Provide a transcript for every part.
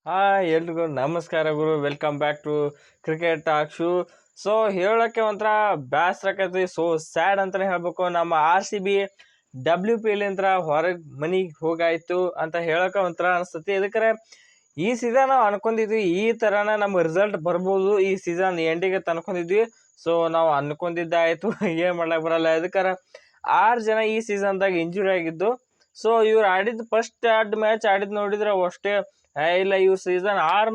Hi ಎಲ್ರಿಗೂ ನಮಸ್ಕಾರ ಗುರು. Welcome back to cricket talk show. So ಹೇಳೋಕ್ಕೆ ಒಂಥರ ಬ್ಯಾಸ್ರಕೈತಿ, ಸೊ ಸ್ಯಾಡ್ ಅಂತಲೇ ಹೇಳ್ಬೇಕು. ನಮ್ಮ RCB WPL ಅಂತ ಹೊರಗೆ ಮನಿಗೆ ಹೋಗಾಯ್ತು ಅಂತ ಹೇಳೋಕೆ ಒಂಥರ ಅನಿಸ್ತತಿ. ಇದಕ್ಕೆ ಈ ಸೀಸನ್ ನಾವು ಅನ್ಕೊಂಡಿದ್ವಿ ಈ ಥರನ ನಮ್ಮ ರಿಸಲ್ಟ್ ಬರ್ಬೋದು ಈ ಸೀಸನ್ ಎಂಡಿಗೆ ಅನ್ಕೊಂಡಿದ್ವಿ. ಸೊ ನಾವು ಅನ್ಕೊಂಡಿದ್ದಾಯ್ತು ಏನು ಮಾಡ್ಲಿಕ್ಕೆ ಬರಲ್ಲ. ಇದಕ್ಕೆ 6 ಜನ ಈ ಸೀಸನ್ದಾಗ ಇಂಜುರಿ ಆಗಿದ್ದು. ಸೊ ಇವ್ರು ಆಡಿದ್ದು ಫಸ್ಟ್ 2 ಮ್ಯಾಚ್ ಆಡಿದ್ದು ನೋಡಿದ್ರೆ ಅಷ್ಟೇ ಇಲ್ಲ ಇವ್ರು ಸೀಸನ್ 6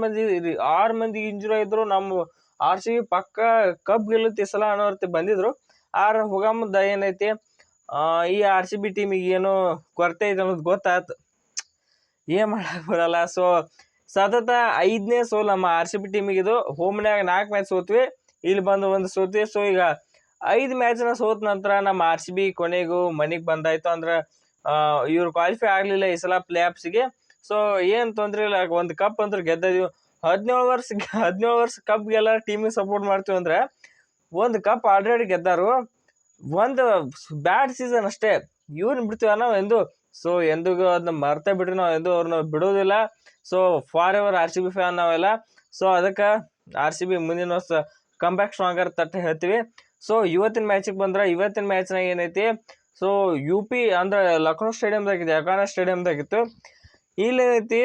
ಮಂದಿ ಇಂಜುರಿ ಆಗಿದ್ರು. ನಮ್ಮ RCB ಪಕ್ಕ ಕಪ್ ಗೆಲ್ಲುತ್ತೆ ಸಲ ಅನ್ನೋರ್ತಿ ಬಂದಿದ್ರು. ಹೋಗಮುದ್ದ ಏನೈತಿ ಈ RCB ಟೀಮಿಗೆ ಏನೋ ಕೊರತೆ ಐತೆ ಅನ್ನೋದು ಗೊತ್ತಾಯ್ತು. ಏನು ಮಾಡಕ್ಕೆ ಬರಲ್ಲ. ಸೊ ಸತತ 5ನೇ ಸೋಲು ನಮ್ಮ RCB ಟೀಮಿಗೆ. ಇದು ಹೋಮ್ನ್ಯಾಗ 4 ಮ್ಯಾಚ್ ಸೋತ್ವಿ, ಇಲ್ಲಿ ಬಂದು 1 ಸೋತ್ವಿ. ಸೊ ಈಗ 5 ಮ್ಯಾಚ್ನ ಸೋತ ನಂತರ ನಮ್ಮ RCB ಕೊನೆಗೂ ಮನೆಗೆ ಬಂದಾಯ್ತು. ಅಂದ್ರೆ ಇವ್ರು ಕ್ವಾಲಿಫೈ ಆಗಲಿಲ್ಲ ಈ ಸಲ ಪ್ಲೇ ಆಫ್ಸ್ಗೆ. ಸೊ ಏನು ತೊಂದರೆ ಇಲ್ಲ, 1 ಕಪ್ ಅಂದ್ರೆ ಗೆದ್ದಿದ್ವಿ. 17 ವರ್ಷ ಕಪ್ಗೆಲ್ಲ ಟೀಮಿಗೆ ಸಪೋರ್ಟ್ ಮಾಡ್ತೀವಿ ಅಂದ್ರೆ 1 ಕಪ್ ಆಲ್ರೆಡಿ ಗೆದ್ದಾರು. ಒಂದು ಬ್ಯಾಡ್ ಸೀಸನ್ ಅಷ್ಟೇ, ಇವ್ರನ್ನ ಬಿಡ್ತೀವ ನಾವು ಎಂದು. ಸೊ ಎಂದಿಗೂ ಅದನ್ನ ಮರ್ತೆ ಬಿಟ್ರಿ, ನಾವು ಎಂದು ಅವ್ರನ್ನ ಬಿಡೋದಿಲ್ಲ. So for ever RCB fan ನಾವೆಲ್ಲ. ಸೊ ಅದಕ್ಕೆ RCB ಮುಂದಿನ ವರ್ಷ ಕಮ್ ಬ್ಯಾಕ್ ಸ್ಟ್ರಾಂಗರ್ ತಟ್ಟೆ ಹೇಳ್ತೀವಿ. ಸೊ ಇವತ್ತಿನ ಮ್ಯಾಚಿಗೆ ಬಂದ್ರೆ, ಇವತ್ತಿನ ಮ್ಯಾಚ್ನಾಗ ಏನೈತಿ, ಸೊ UP ಅಂದ್ರೆ ಲಕ್ನೋ ಸ್ಟೇಡಿಯಮ್ದಾಗಿತ್ತು, ಯಕಾನ ಸ್ಟೇಡಿಯಮ್ದಾಗಿತ್ತು. ಇಲ್ಲೇನೈತಿ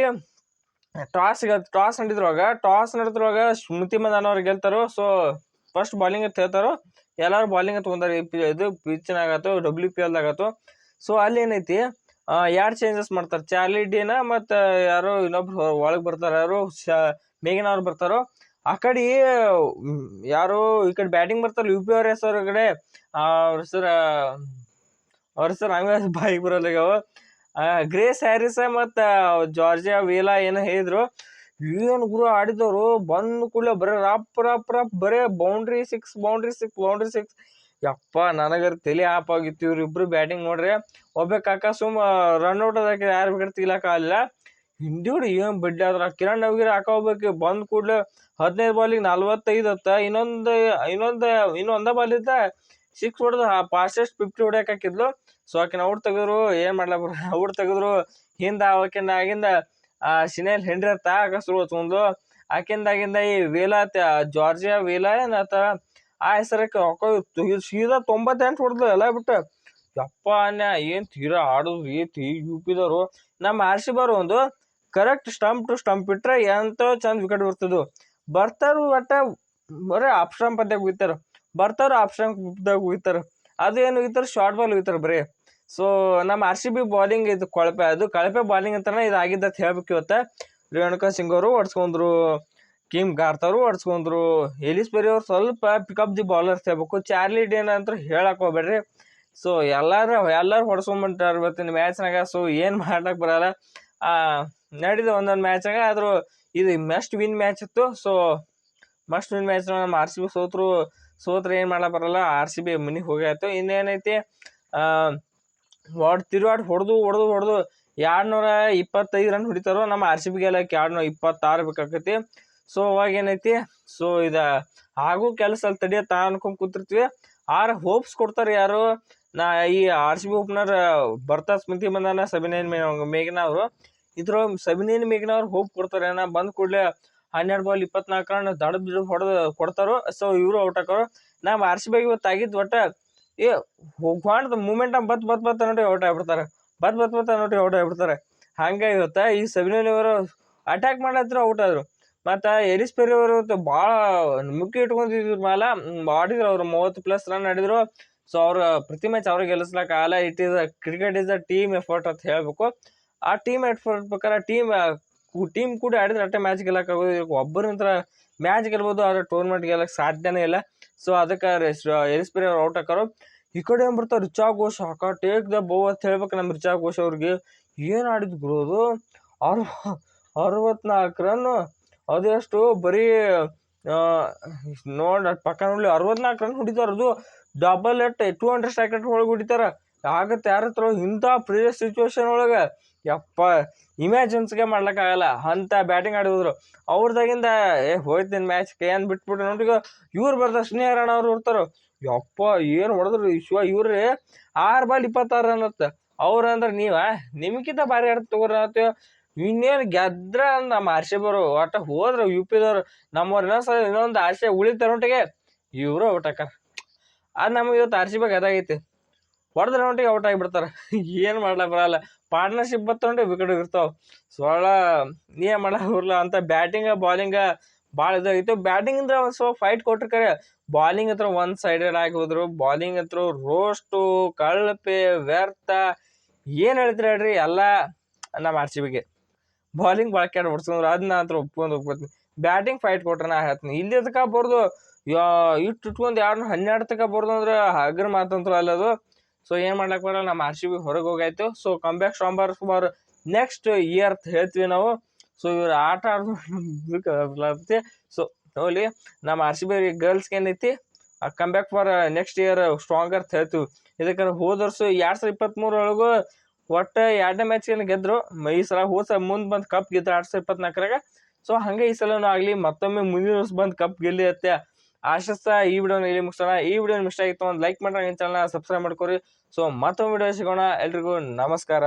ಟಾಸ್ ನಡೆದ್ರೊಳಗ ಸ್ಮೃತಿ ಮಂದಣ್ಣ ಅವ್ರು ಗೆಲ್ತಾರೋ. ಸೊ ಫಸ್ಟ್ ಬಾಲಿಂಗ್ ಅಂತ ಹೇಳ್ತಾರೋ, ಎಲ್ಲರೂ ಬಾಲಿಂಗ್ ತೊಗೊಂತಾರೆ. ಇದು ಪಿಚ್ನಾಗತ್ತು, WPLದಾಗತ್ತು. ಸೊ ಅಲ್ಲಿ ಏನೈತಿ 2 ಚೇಂಜಸ್ ಮಾಡ್ತಾರೆ. ಚಾರ್ಲಿ ಡೀನ ಮತ್ತು ಯಾರೋ ಇನ್ನೊಬ್ರು ಒಳಗೆ ಬರ್ತಾರೆ, ಯಾರು ಮೇಘನ ಅವ್ರು ಬರ್ತಾರೋ. ಆ ಕಡೆ ಯಾರು ಈ ಕಡೆ ಬ್ಯಾಟಿಂಗ್ ಬರ್ತಾರೆ UP ಅವ್ರ ಹೆಸರುಗಡೆ ಅವ್ರ ಹೆಸರು ಹಂಗೆ ಬಾಯಿಗೆ ಬರಲ್ಲ. ಗ್ರೇಸ್ ಹ್ಯಾರಿಸ ಮತ್ತು ಜಾರ್ಜಿಯಾ ವೇಲಾ ಏನೋ ಹೇಳಿದ್ರು. ಏನು ಗುರು ಆಡಿದವರು ಬಂದು ಕೂಡಲೇ ಬರೀ ರಪ್ ಬರೇ ಬೌಂಡ್ರಿ ಸಿಕ್ಸ್. ಯಪ್ಪ ನನಗರ ತಲೆ ಆಪ್ ಆಗಿತ್ತು. ಇವ್ರಿಬ್ರು ಬ್ಯಾಟಿಂಗ್ ನೋಡ್ರಿ, ಒಬ್ಬ ಸುಮ್ಮ ರನ್ಔಟ್ ಅದಕ್ಕೆ ಯಾರು ವಿಕೆಟ್ ತೆಗಿಲಕ್ಕಾಗಲಿಲ್ಲ. ಹಿಂದಿವ್ರು ಏನು ಬಿಡ್ಲಿ ಆದ್ರ ಕಿರಣ್ ನವಗಿರಿ ಹೋಗ್ಬೇಕು. ಬಂದ್ ಕೂಡಲೇ 15 ಬಾಲಿಗೆ 45 ಹತ್ತ. ಇನ್ನೊಂದ ಬಾಲಿದ್ದ 6 ಹೊಡೆದು ಫಾಸ್ಟೆಸ್ಟ್ 50 ಹೊಡ್ಯಕ್ಕೆ ಹಾಕಿದ್ಲು. ಸೊ ಆಕಿನ ಔಟ್ ತೆಗೆದ್ರು, ಏನು ಮಾಡ್ಲಕ್ಕ ಔಟ್ ತೆಗೆದ್ರು. ಆಗಿಂದ ಶಿನೇಲ್ ಹೆಂಡ್ರಿ ಅಂತ ಶುರು ಹಚ್ಕೊಂಡು, ಆಕಿಂದಾಗಿಂದ ಈ ವೇಲಾ ಜಾರ್ಜಿಯಾ ವೇಲಾ ಏನತ್ತ ಆ ಹೆಸರಕ್ಕೆ ಸೀದಾ 98 ಹೊಡೆದ್ಲು ಎಲ್ಲ ಬಿಟ್ಟು. ಯಪ್ಪ ಅನ್ಯ ಏನು ತೀರಾ ಆಡೋದು ರೀತಿ UPದವರು. ನಮ್ಮ RCB ಒಂದು ಕರೆಕ್ಟ್ ಸ್ಟಂಪ್ ಟು ಸ್ಟಂಪ್ ಇಟ್ರೆ ಎಂತ ಚಂದ ವಿಕೆಟ್ ಬರ್ತದ್ದು. ಬರ್ತಾರು ಒಟ್ಟ ಬರೀ ಆಫ್ ಸ್ಟಂಪ್ದಾಗ ಹೋಗ್ತಾರೆ. ಅದು ಏನು ಹೋಗ್ತಾರೆ, ಶಾರ್ಟ್ ಬಾಲ್ ಹೋಗ್ತಾರೆ ಬರೀ. ಸೊ ನಮ್ಮ RCB ಬಾಲಿಂಗ್ ಇದು ಕಳಪೆ ಬಾಲಿಂಗ್ ಅಂತಾನೆ ಇದಾಗಿದ್ದ ಅಂತ ಹೇಳ್ಬೇಕು. ಇವತ್ತು ರೇಣುಕಾ ಸಿಂಗ್ ಅವರು ಹೊಡ್ಸ್ಕೊಂಡ್ರು, ಕಿಮ್ ಗಾರ್ತವರು ಹೊಡ್ಸ್ಕೊಂಡ್ರು, ಎಲಿಸ್ ಪೆರಿ ಅವ್ರು ಸ್ವಲ್ಪ ಪಿಕಪ್ ದಿ ಬಾಲರ್ಸ್ ಹೇಳ್ಬೇಕು. ಚಾರ್ಲಿ ಡೇನ್ ಅಂತ ಹೇಳಕ್ ಹೋಗ್ಬೇಡ್ರಿ. ಸೊ ಎಲ್ಲರೂ ಹೊಡ್ಸ್ಕೊಂಡ್ಬಿಟ್ಟಾರ ಇವತ್ತಿನ ಮ್ಯಾಚ್ನಾಗ. ಸೊ ಏನು ಮಾಡ್ಲಕ್ಕೆ ಬರಲ್ಲ. ನಡೀದು ಒಂದೊಂದು ಮ್ಯಾಚ್ನಾಗ. ಆದರೂ ಇದು ಮಸ್ಟ್ ವಿನ್ ಮ್ಯಾಚ್ ಇತ್ತು. ಸೊ ಮಸ್ಟ್ ವಿನ್ ಮ್ಯಾಚ್ ನಮ್ಮ RCB ಸೋತ್ರೆ ಏನು ಮಾಡಕ್ಕೆ ಬರಲ್ಲ. RCB ಮನೆಗೆ ಹೋಗಾಯ್ತು. ಇನ್ನೇನೈತಿ ತಿರುವಾಡಿ ಹೊಡೆದು 225 ರನ್ ಹೊಡಿತಾರೋ. ನಮ್ಮ RCB ಗೆಲ್ಲಕ್ಕೆ 226 ಬೇಕಾಕೈತಿ. ಸೊ ಅವಾಗ ಏನೈತಿ, ಸೊ ಹಾಗೂ ಕೆಲಸ ಅಲ್ಲಿ ತಡಿಯತ್ತ ಅನ್ಕೊಂಡ್ ಕೂತಿರ್ತೀವಿ. ಹೋಪ್ಸ್ ಕೊಡ್ತಾರೆ ಯಾರು, ಈ RCB ಓಪನರ್ ಬರ್ತಾ ಸ್ಮೃತಿ ಮಂದಣ್ಣ, ಸಬಿನೇನ್ ಮೇಘನಾ ಅವರು. ಸಬಿನೇನ್ ಮೇಘನಾ ಅವ್ರು ಹೋಪ್ ಕೊಡ್ತಾರೆ. ಬಂದ್ ಕೂಡಲೇ 12 ಬಾಲ್ 24 ರನ್ ದಡದ್ ಹೊಡೆದು ಕೊಡ್ತಾರೋ. ಸೊ ಇವರು ಔಟ್ ಹಾಕೋರು. ನಮ್ಮ RCB ಇವತ್ತು ಆಗಿದ್ದು ಒಟ್ಟ ಮೂಮೆಂಟ್ ಬತ್ ನೋಡಿ ಔಟ್ ಆಗ್ಬಿಡ್ತಾರೆ. ಔಟ್ ಆಗ್ಬಿಡ್ತಾರೆ. ಹಂಗೆ ಇವತ್ತ ಈ ಸಬಿನೇನ್ ಅವರು ಅಟ್ಯಾಕ್ ಮಾಡತ್ರ ಔಟ್ ಆದ್ರು. ಮತ್ತು ಎಲಿಸ್ ಪೆರಿ ಅವರು ಭಾಳ ಮುಖ್ಯ ಇಟ್ಕೊಂಡಿದ್ರು ಮೇಲೆ ಆಡಿದ್ರು. ಅವರು 30+ ರನ್ ಆಡಿದ್ರು. ಸೊ ಅವ್ರ ಪ್ರತಿ ಮ್ಯಾಚ್ ಅವ್ರಿಗೆ ಗೆಲ್ಲಿಸ್ಲಕ್ಕಾಗಲ್ಲ. Cricket is a team effort ಅಂತ ಹೇಳ್ಬೇಕು. ಆ ಟೀಮ್ ಎಫರ್ಟ್ ಪ್ರಕಾರ ಟೀಮ್ ಕೂಡ ಆಡಿದ್ರೆ ಅಷ್ಟೇ ಮ್ಯಾಚ್ ಗೆಲ್ಲಕ್ಕಾಗೋದು. ಒಬ್ಬರಿಂತ್ರ ಮ್ಯಾಚ್ ಗೆಲ್ಬೋದು, ಆದರೆ ಟೂರ್ನಮೆಂಟ್ ಗೆಲ್ಲಕ್ಕೆ ಸಾಧ್ಯನೇ ಇಲ್ಲ. ಸೊ ಅದಕ್ಕೆ ಎಲಿಸ್ ಪೆರಿ ಅವ್ರು ಔಟ್ ಹಾಕೋರು. ಈ ಕಡೆ ಏನು ಬರ್ತಾರೆ ರಿಚಾ ಘೋಷ್ ಟೇಕ್ ದ ಬೌ ಅಂತ ಹೇಳ್ಬೇಕು. ನಮ್ಮ ರಿಚಾ ಘೋಷ್ ಅವ್ರಿಗೆ ಏನು ಆಡಿದ್ದು ಗುರು ಅದು 64 ರನ್. ಅದೆಷ್ಟು ಬರೀ ಪಕ್ಕ ನೋಡ್ಲಿ 64 ರನ್ ಹೊಡಿತಾರೆ. ಅದು ಡಬಲ್ 200 ಸ್ಟ್ರೈಕ್ ರೇಟ್ ಒಳಗೆ ಹೊಡಿತಾರೆ. ಆಗತ್ತೆ ಯಾರ ಹತ್ರ ಇಂಥ ಪ್ರೀವಿಯಸ್ ಸಿಚುವೇಶನ್ ಒಳಗೆ. ಯಪ್ಪ ಇಮ್ಯಾಜಿನ್ಸ್ಗೆ ಮಾಡ್ಲಿಕ್ಕಾಗಲ್ಲ ಅಂತ ಬ್ಯಾಟಿಂಗ್ ಆಡಿ ಹೋದ್ರು. ಅವ್ರದಾಗಿಂದ ಹೋಯ್ತಿನ ಮ್ಯಾಚ್ ಏನು ಬಿಟ್ಬಿಟ್ಟು ನೋಡಿ. ಇವ್ರು ಬರ್ತಾರೆ, ಸ್ನೇಹ ರಾಣ ಅವ್ರು ಬರ್ತಾರೋ. ಯಪ್ಪ ಏನು ಹೊಡೆದ್ರು ಇವ್ರಿ 6 ಬಾಲ್ 26 ರನ್ ಅಂತ. ಅವ್ರಂದ್ರೆ ನಿಮ್ಗಿಂತ ಭಾರಿ ಆಡ್ತ ತಗೋರ ಇನ್ನೇನು ಗೆದ್ರ ನಮ್ಮ ಆರ್ ಸಿ ಬರು ಒಟ್ಟ ಹೋದ್ರ ಯು ಪಿದವ್ರು ನಮ್ಮವ್ರು ಇನ್ನೊಂದು ಆಸೆ ಉಳಿತಾರ ಒಟ್ಟಿಗೆ ಇವರು ಔಟ್ ಹಾಕಾರ. ಅದು ನಮಗೆ ಇವತ್ತು ಆರ್ ಸಿ ಬಿ ಅದಾಗೈತಿ, ಹೊಡೆದ್ರ ಒಟ್ಟಿಗೆ ಔಟ್ ಆಗಿಬಿಡ್ತಾರೆ. ಏನು ಮಾಡ್ಲಕ್ ಬರಲ್ಲ. ಪಾರ್ಟ್ನರ್ಶಿಪ್ ಬತ್ತೊಂಡು ವಿಕೆಟ್ ಇರ್ತಾವ. ಸೊಳ್ಳ ಏನ್ ಮಾಡಕ್ ಬರಲ್ಲ ಅಂತ. ಬ್ಯಾಟಿಂಗ್ ಬಾಲಿಂಗ್ ಭಾಳ ಇದಾಗಿತ್ತು. ಬ್ಯಾಟಿಂಗ್ ಅಂದ್ರೆ ಒಂದು ಸ್ವಲ್ಪ ಫೈಟ್ ಕೊಟ್ರು ಕರೆ, ಬಾಲಿಂಗ್ ಹತ್ರ ಒಂದ್ ಸೈಡೆಡ್ ಆಗಿ ಹೋದ್ರು. ಬಾಲಿಂಗ್ ಹತ್ರ ರೋಸ್ಟು, ಕಳಪೆ, ವ್ಯರ್ಥ, ಏನ್ ಹೇಳ್ತೀರಿ ಹೇಳ್ರಿ ಎಲ್ಲ ನಮ್ಮ ಆರ್ ಸಿ ಬಿಗೆ. ಬಾಲಿಂಗ್ ಬಳಕೆ ಹೊಡ್ಸ್ಕೊಂಡ್ರು ಅದನ್ನ ಹತ್ರ ಒಪ್ಕೋತೀನಿ. ಬ್ಯಾಟಿಂಗ್ ಫೈಟ್ ಕೊಟ್ರೆ ನಾ ಹೇಳ್ತೀನಿ. ಇಲ್ಲಿ ತನಕ ಬರ್ದು ಇಟ್ಟು ಇಟ್ಕೊಂಡು 12 ತನಕ ಬರ್ದು ಅಂದ್ರೆ ಹಗರ್ ಮಾತಂತ್ರ ಅಲ್ಲದು. ಸೊ ಏನ್ ಮಾಡ್ಲಕ್ ಬರಲ್ಲ, ನಮ್ಮ ಆರ್ ಸಿ ಬಿ ಹೊರಗೆ ಹೋಗಾಯ್ತು. So come back for next year ಹೇಳ್ತೀವಿ ನಾವು. ಸೊ ಇವ್ರು ಆಟ ಆಡ್ದು ಸೊ ಹೋಗ್ಲಿ, ನಮ್ಮ ಆರ್ ಸಿ ಬಿ ಗರ್ಲ್ಸ್ಗೆ ಏನೈತಿ come back for next year stronger ಹೇಳ್ತೀವಿ. ಇದಕ್ಕೆ ಹೋದ ವರ್ಷ 2023 ಒಳಗೂ ಒಟ್ಟು 2ನೇ ಮ್ಯಾಚ್ ಗೆದ್ರು. ಈ ಸಲ ಹೋದ ಮುಂದೆ ಬಂದು ಕಪ್ ಗೆದ್ರು 2024. ಸೊ ಹಂಗೆ ಈ ಸಲನೂ ಆಗಲಿ, ಮತ್ತೊಮ್ಮೆ ಮುಂದಿನ ವರ್ಷ ಬಂದು ಕಪ್ ಗೆಲ್ಲಿ ಅತ್ತೆ ಆಶಿಸ್ತಾ ಈ ವಿಡಿಯೋನ ಇಲ್ಲಿ ಮುಗಿಸೋಣ. ಈ ವಿಡಿಯೋ ಇಷ್ಟ ಆಗಿತ್ತು ಒಂದು ಲೈಕ್ ಮಾಡ್ರಿ, ಚಾನಲ್ನ ಸಬ್ಸ್ಕ್ರೈಬ್ ಮಾಡ್ಕೊರಿ. ಸೊ ಮತ್ತೊಂದು ವಿಡಿಯೋ ಸಿಗೋಣ. ಎಲ್ರಿಗೂ ನಮಸ್ಕಾರ.